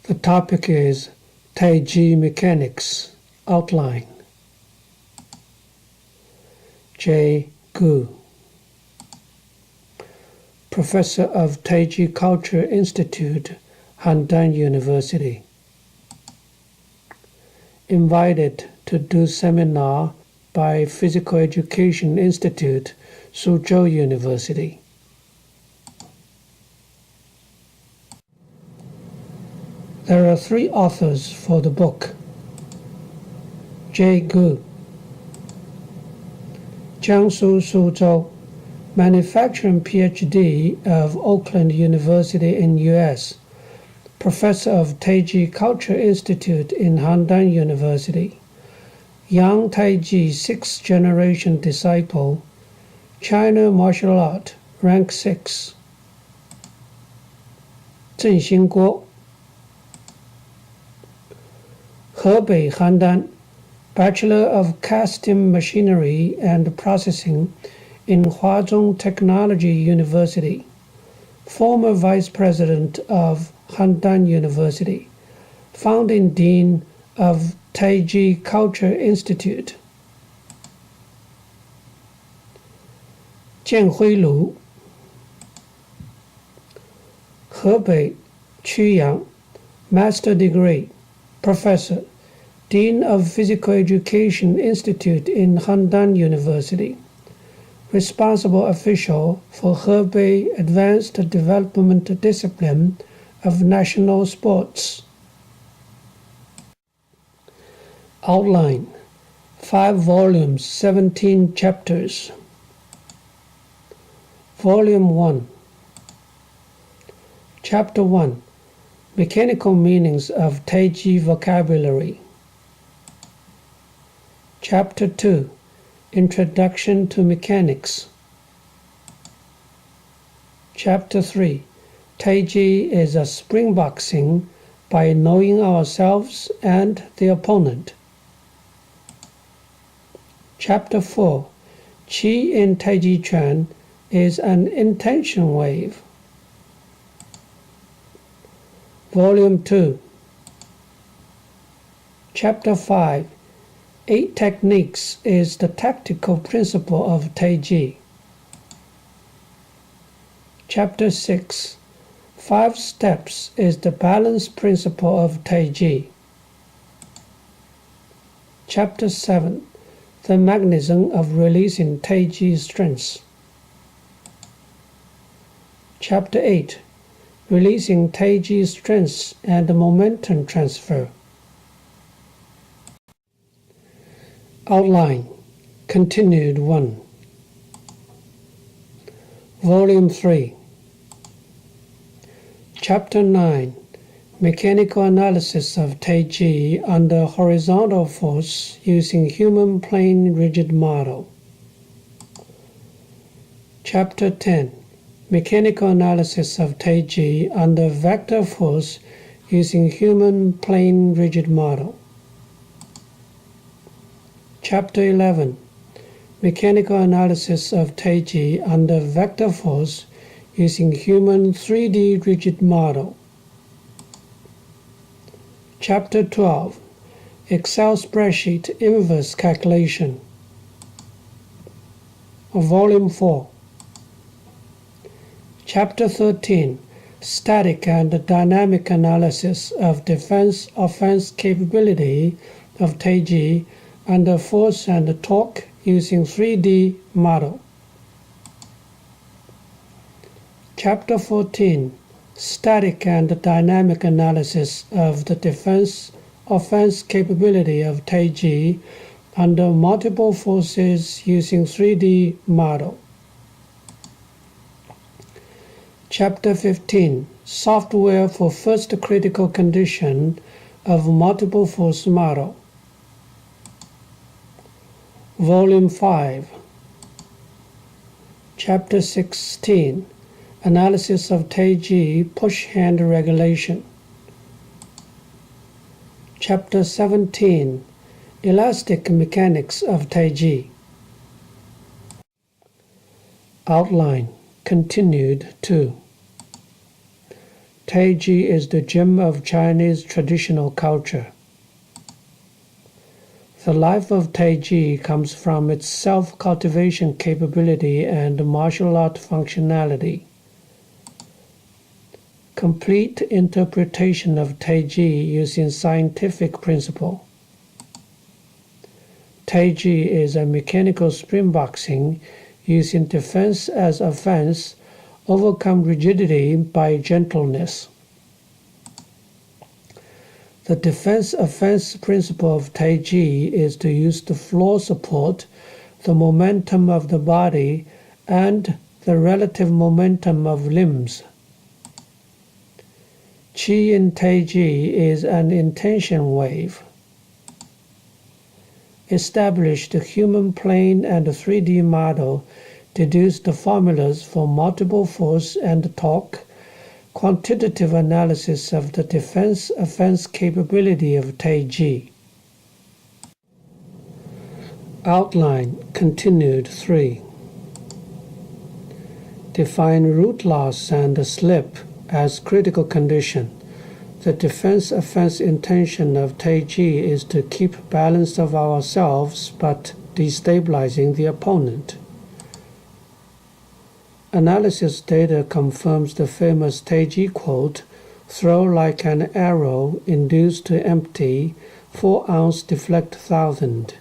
The topic is Taiji Mechanics. Outline. J. Gu, Professor of Taiji Culture Institute, Handan University. Invited to do seminar by Physical Education Institute, Suzhou University. There are 3 authors for the book. J. Gu, Jiangsu Suzhou, manufacturing PhD of Oakland University in U.S., Professor of Taiji Culture Institute in Handan University, Yang Taiji 6th generation disciple, China martial art, rank 6. Zheng Xingguo, Hebei Handan, Bachelor of Casting Machinery and Processing in Huazhong Technology University, former Vice President of Handan University, founding Dean of Taiji Culture Institute. Jianhui Lu, Hebei Quyang, Master Degree, Professor, Dean of Physical Education Institute in Handan University, responsible official for Hebei Advanced Development Discipline of National Sports. Outline. 5 volumes, 17 chapters. Volume 1. Chapter 1. Mechanical meanings of Taiji vocabulary. Chapter 2. Introduction to Mechanics. Chapter 3. Taiji is a springboxing by knowing ourselves and the opponent. Chapter 4. Qi in Taiji Chuan is an intention wave. Volume 2. Chapter 5. 8 techniques is the tactical principle of Taiji. Chapter 6. 5 steps is the balance principle of Taiji. Chapter 7. The mechanism of releasing Taiji strengths. Chapter 8. Releasing Taiji strengths and momentum transfer. Outline. Continued 1. Volume 3. Chapter 9. Mechanical analysis of Taiji under horizontal force using human plane rigid model. Chapter 10. Mechanical analysis of Taiji under vector force using human plane rigid model. Chapter 11. Mechanical analysis of Taiji under vector force using human 3D rigid model. Chapter 12. Excel spreadsheet inverse calculation. Volume 4. Chapter 13. Static and dynamic analysis of defense-offense capability of Taiji under force and torque using 3D model. Chapter 14. Static and dynamic analysis of the defense-offense capability of Taiji under multiple forces using 3D model. Chapter 15. Software for first critical condition of multiple force model. Volume 5. Chapter 16. Analysis of Taiji push hand regulation. Chapter 17. Elastic mechanics of Taiji. Outline. Continued 2. Taiji is the gem of Chinese traditional culture. The life of Taiji comes from its self-cultivation capability and martial art functionality. Complete interpretation of Taiji using scientific principle. Taiji is a mechanical spring boxing using defense as offense, overcome rigidity by gentleness. The defense-offense principle of Taiji is to use the floor support, the momentum of the body, and the relative momentum of limbs. Qi in Taiji is an intention wave. Establish the human plane and 3D model, deduce the formulas for multiple force and torque, quantitative analysis of the defense-offense capability of Taiji. Outline continued 3. Define root loss and slip as critical condition. The defense-offense intention of Taiji is to keep balance of ourselves but destabilizing the opponent. Analysis data confirms the famous Taiji quote, "Throw like an arrow, induce to empty, 4 ounce deflect 1,000."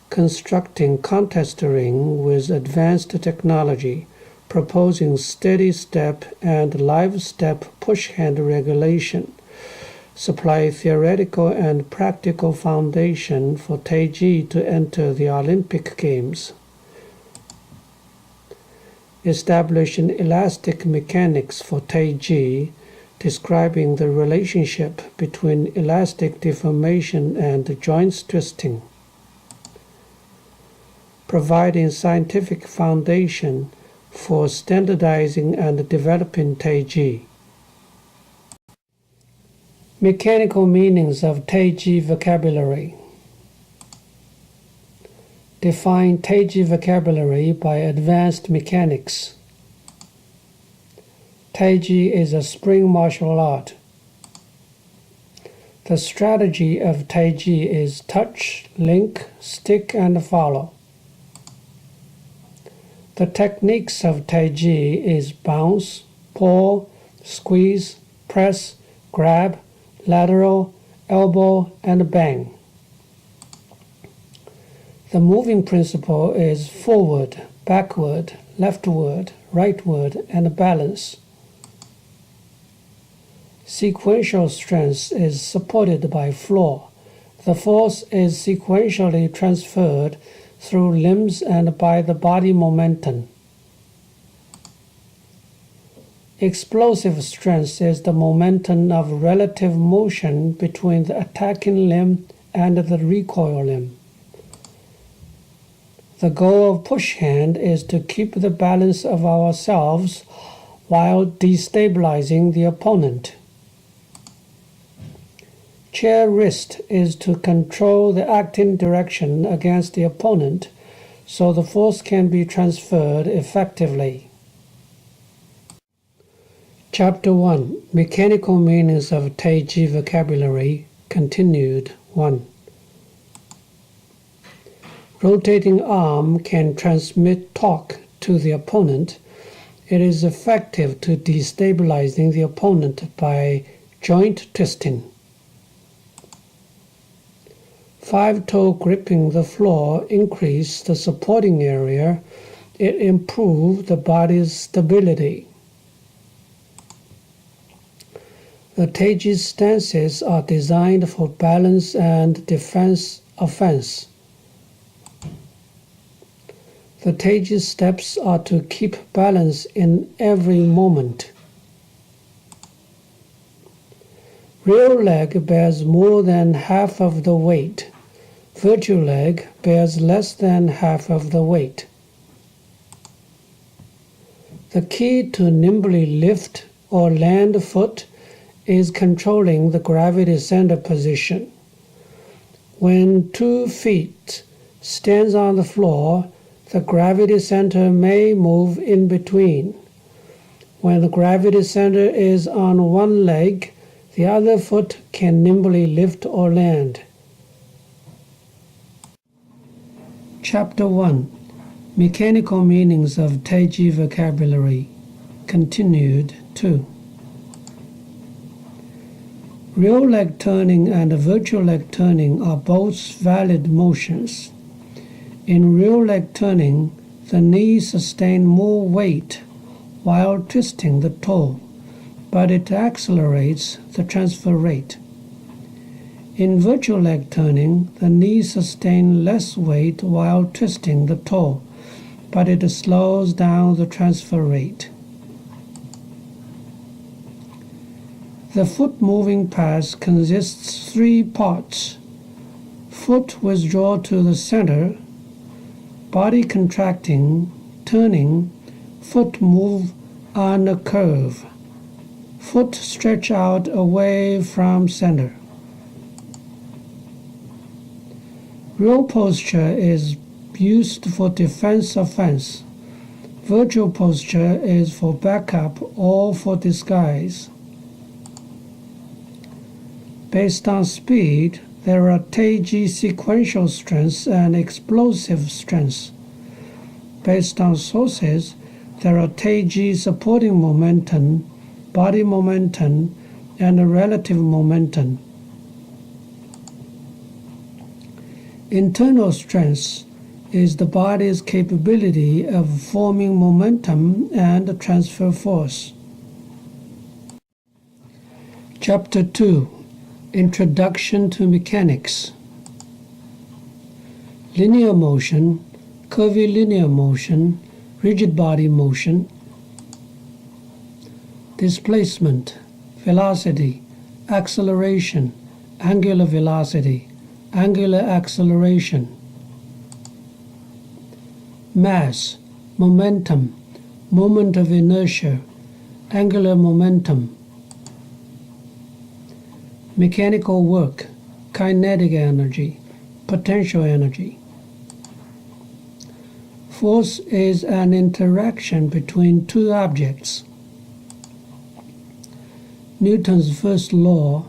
Constructing contest ring with advanced technology, proposing steady step and live step push hand regulation, supply theoretical and practical foundation for Taiji to enter the Olympic Games. Establish an elastic mechanics for Taiji, describing the relationship between elastic deformation and joints twisting. Providing scientific foundation for standardizing and developing Taiji. Mechanical meanings of Taiji vocabulary. Define Taiji vocabulary by advanced mechanics. Taiji is a spring martial art. The strategy of Taiji is touch, link, stick, and follow. The techniques of Taiji is bounce, pull, squeeze, press, grab, lateral, elbow, and bang. The moving principle is forward, backward, leftward, rightward, and balance. Sequential strength is supported by floor. The force is sequentially transferred through limbs and by the body momentum. Explosive strength is the momentum of relative motion between the attacking limb and the recoil limb. The goal of push hand is to keep the balance of ourselves while destabilizing the opponent. Chair wrist is to control the acting direction against the opponent so the force can be transferred effectively. Chapter 1. Mechanical meanings of Taiji vocabulary. Continued 1. Rotating arm can transmit torque to the opponent. It is effective to destabilizing the opponent by joint twisting. 5-toe gripping the floor increase the supporting area. It improves the body's stability. The Taiji stances are designed for balance and defense-offense. The Taiji steps are to keep balance in every moment. Real leg bears more than half of the weight. Virtual leg bears less than half of the weight. The key to nimbly lift or land foot is controlling the gravity center position. When 2 feet stands on the floor, the gravity center may move in between. When the gravity center is on one leg, the other foot can nimbly lift or land. Chapter 1. Mechanical Meanings of Taiji Vocabulary. Continued 2. Real leg turning and virtual leg turning are both valid motions. In real leg turning, the knees sustain more weight while twisting the toe, but it accelerates the transfer rate. In virtual leg turning, the knees sustain less weight while twisting the toe, but it slows down the transfer rate. The foot moving path consists 3 parts: foot withdraw to the center, body contracting, turning, foot move on a curve, foot stretch out away from center. Real posture is used for defense offense. Virtual posture is for backup or for disguise. Based on speed, there are Taiji sequential strengths and explosive strengths. Based on sources, there are Taiji supporting momentum, body momentum, and relative momentum. Internal strength is the body's capability of forming momentum and transfer force. Chapter 2. Introduction to Mechanics. Linear motion, curvilinear motion, rigid body motion, displacement, velocity, acceleration, angular velocity, angular acceleration, mass, momentum, moment of inertia, angular momentum, mechanical work, kinetic energy, potential energy. Force is an interaction between 2 objects. Newton's first law: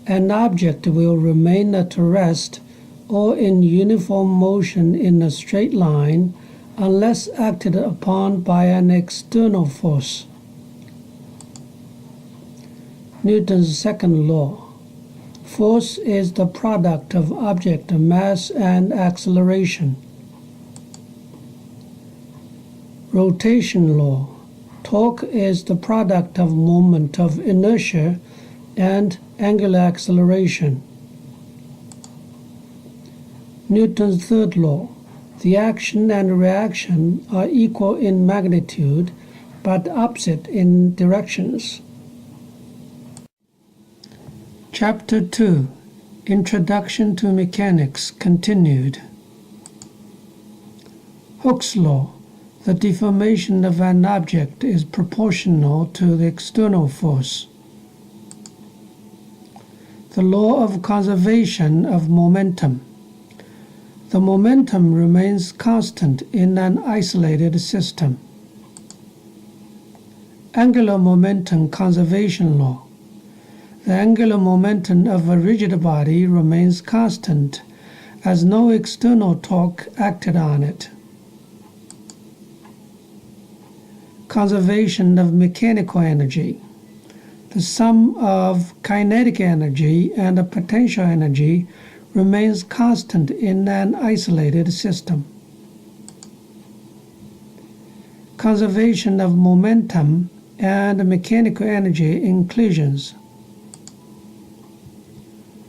an object will remain at rest or in uniform motion in a straight line unless acted upon by an external force. Newton's second law: force is the product of object mass and acceleration. Rotation law: torque is the product of moment of inertia and angular acceleration. Newton's third law: the action and reaction are equal in magnitude but opposite in directions. Chapter 2. Introduction to Mechanics. Continued. Hooke's law: the deformation of an object is proportional to the external force. The law of conservation of momentum: the momentum remains constant in an isolated system. Angular momentum conservation law: the angular momentum of a rigid body remains constant as no external torque acted on it. Conservation of mechanical energy: the sum of kinetic energy and potential energy remains constant in an isolated system. Conservation of momentum and mechanical energy in collisions.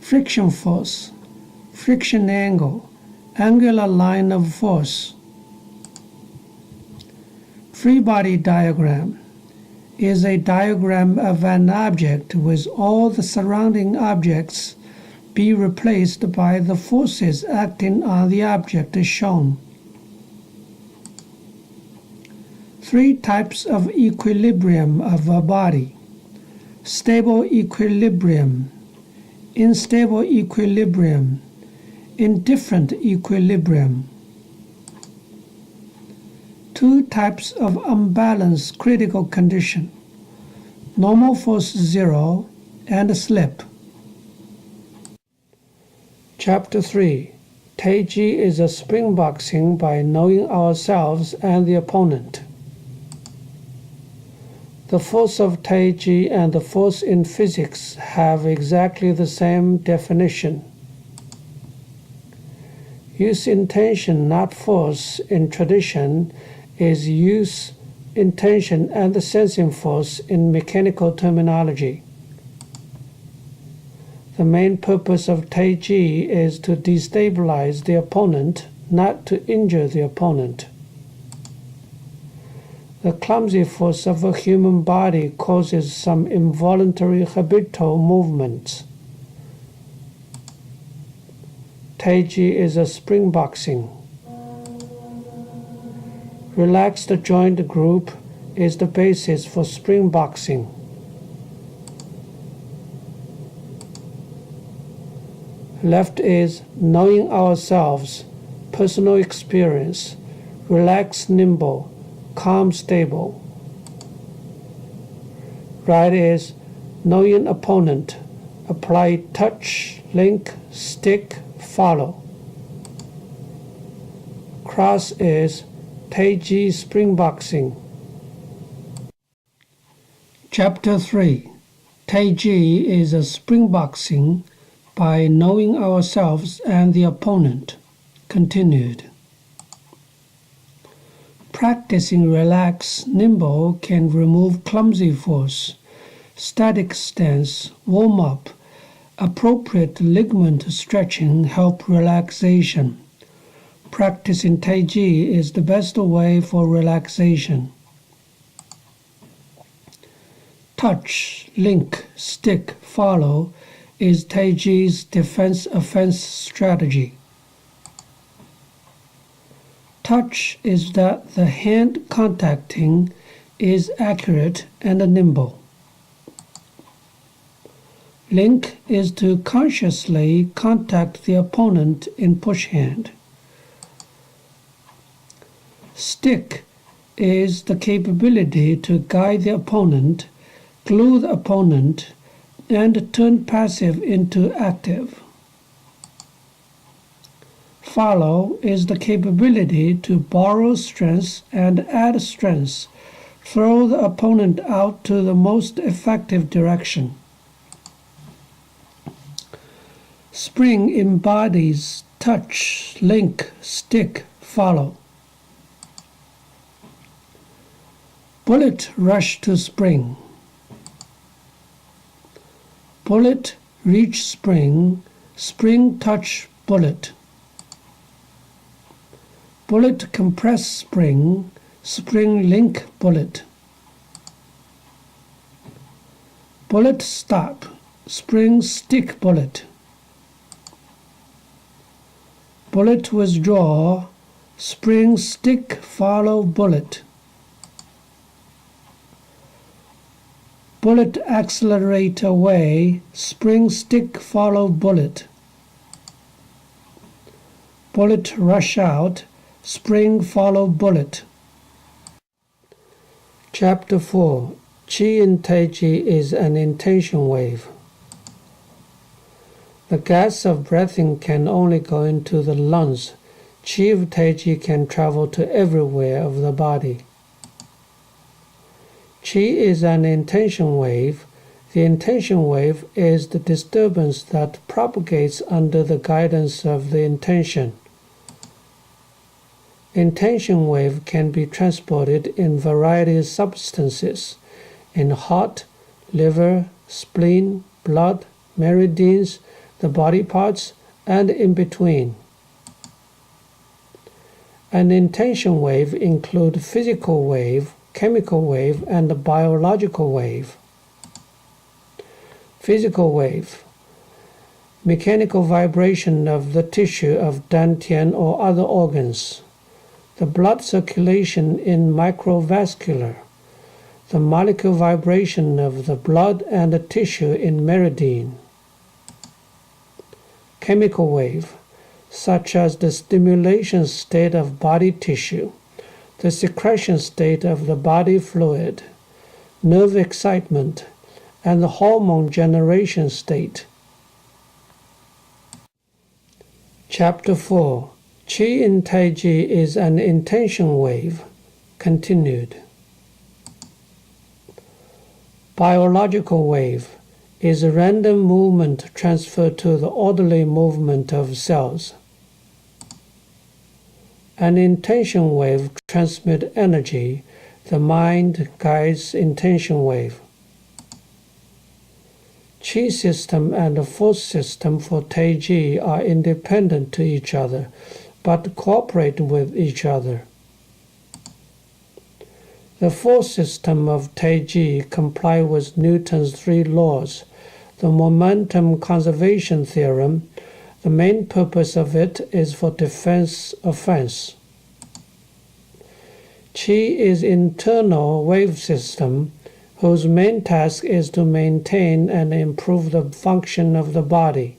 Friction force, friction angle, angular line of force. Free body diagram is a diagram of an object with all the surrounding objects be replaced by the forces acting on the object as shown. 3 types of equilibrium of a body: stable equilibrium, unstable equilibrium, indifferent equilibrium. two types of unbalanced critical condition: normal force 0 and slip. Chapter 3. Taiji is a spring boxing by knowing ourselves and the opponent. The force of Taiji and the force in physics have exactly the same definition. Use intention, not force, in tradition is use intention and the sensing force in mechanical terminology. The main purpose of Taiji is to destabilize the opponent, not to injure the opponent. The clumsy force of a human body causes some involuntary habitual movements. Taiji is a spring boxing. Relaxed joint group is the basis for spring boxing. Left is knowing ourselves, personal experience, relaxed, nimble, calm, stable. Right is knowing opponent, apply touch, link, stick, follow. Cross is Taiji spring boxing. Chapter 3. Taiji is a spring boxing by knowing ourselves and the opponent. Continued. Practicing relaxed, nimble can remove clumsy force, static stance, warm-up, appropriate ligament stretching help relaxation. Practicing Taiji is the best way for relaxation. Touch, link, stick, follow is Taiji's defense-offense strategy. Touch is that the hand contacting is accurate and nimble. Link is to consciously contact the opponent in push hand. Stick is the capability to guide the opponent, glue the opponent, and turn passive into active. Follow is the capability to borrow strength and add strength, throw the opponent out to the most effective direction. Spring embodies touch, link, stick, follow. Bullet rush to spring. Bullet reach spring, spring touch bullet. Bullet compress spring, spring link bullet. Bullet stop, spring stick bullet. Bullet withdraw, spring stick follow bullet. Bullet accelerate away, spring stick follow bullet. Bullet rush out, spring follow bullet. Chapter 4. Qi in Taiji is an intention wave. The gas of breathing can only go into the lungs. Qi of Taiji can travel to everywhere of the body. Qi is an intention wave. The intention wave is the disturbance that propagates under the guidance of the intention. Intention wave can be transported in various substances, in heart, liver, spleen, blood, meridians, the body parts, and in between. An intention wave includes physical wave, chemical wave, and biological wave. Physical wave. Mechanical vibration of the tissue of dantian or other organs. The blood circulation in microvascular. The molecular vibration of the blood and the tissue in meridian. Chemical wave, such as the stimulation state of body tissue, the secretion state of the body fluid, nerve excitement, and the hormone generation state. Chapter 4. Qi in Taiji is an intention wave. Continued. Biological wave is a random movement transferred to the orderly movement of cells. An intention wave transmits energy. The mind guides intention wave. Qi system and force system for Taiji are independent to each other, but cooperate with each other. The force system of Taiji complies with Newton's 3 laws, the momentum conservation theorem. The main purpose of it is for defense-offense. Qi is internal wave system whose main task is to maintain and improve the function of the body.